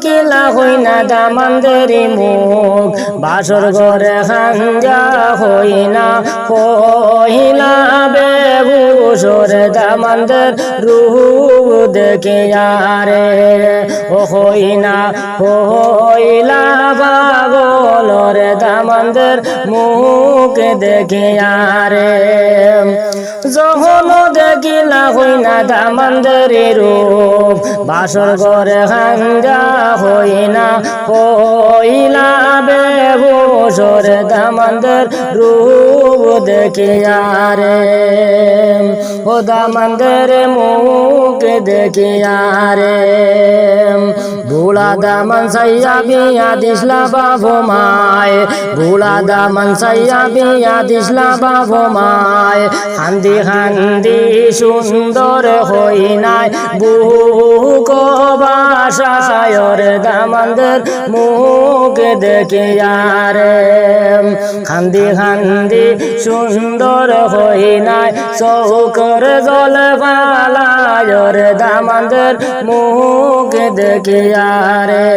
দেখিলা হই না দামানদের মুখ বাসর ঘরে খাঞ্জা হই না হইলা বেহুশর দামানদের রূপ দেখিয়া রে ও হই না হইলা পাগলর দামানদের মুখ দেখিয়া রে যখন দেখিলা হই না দামানদের রূপ বাসর ঘরে খাঞ্জা হই না হইলা বেহুশর দামানদের রূপ দেখিয়া রে ও দামানদের মুখ দেখিয়া রে বুড়া দামান সাইয়া বিয়া দিসলা বাবু মায় বুড়া দামান সাইয়া বিয়া দিসলা বাবু মায় হান্দি হান্দি সুন্দর হই নাই বুক বাসায়র দামানদের মুখ দেখিয়া রে হান্দি হান্দি সুন্দর হই নাই চৌকর জল পালায়র দামানদের মুখ দেখিয়া রে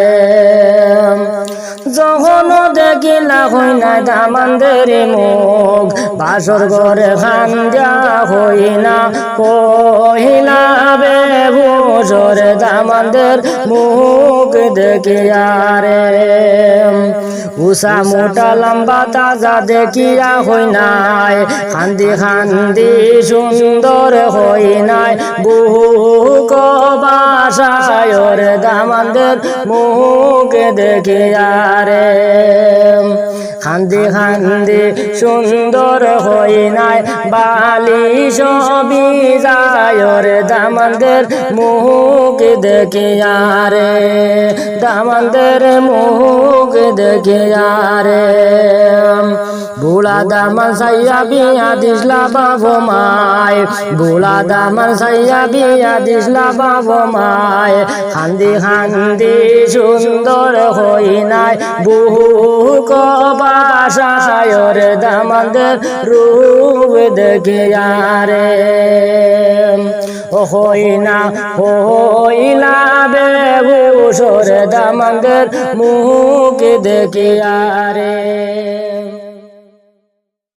যখন দেখিলা হই না দামানদের মুখ বাসর ঘরে খাঞ্জা হই না হইলা বেহুশর দামানদের মুখ দেখিয়া রে উষা মোটা লম্বা তাজা দেখিয়া হই নাই খান্দি খান্দি সুন্দর হই নাই বুক বাসায়র দামানদের মুখ দেখিয়া রে খান্দি খান্দি সুন্দর হই নাই বালিশ বিজায়র দামানদের মুখ দেখিয়া রে দামানদের মুখ দেখিয়া রে বুড়া দামান সাইয়া বিয়া দিসলা বাবু মায় বুড়া দামান সাইয়া বিয়া দিসলা বাবু মায় খান্দি খান্দি সুন্দর হই নাই বুক বাসায়র দামানদের রূপ দেখিয়া রে ও হই না হইলা বেহুশর দামানদের মুখ দেখিয়া রে।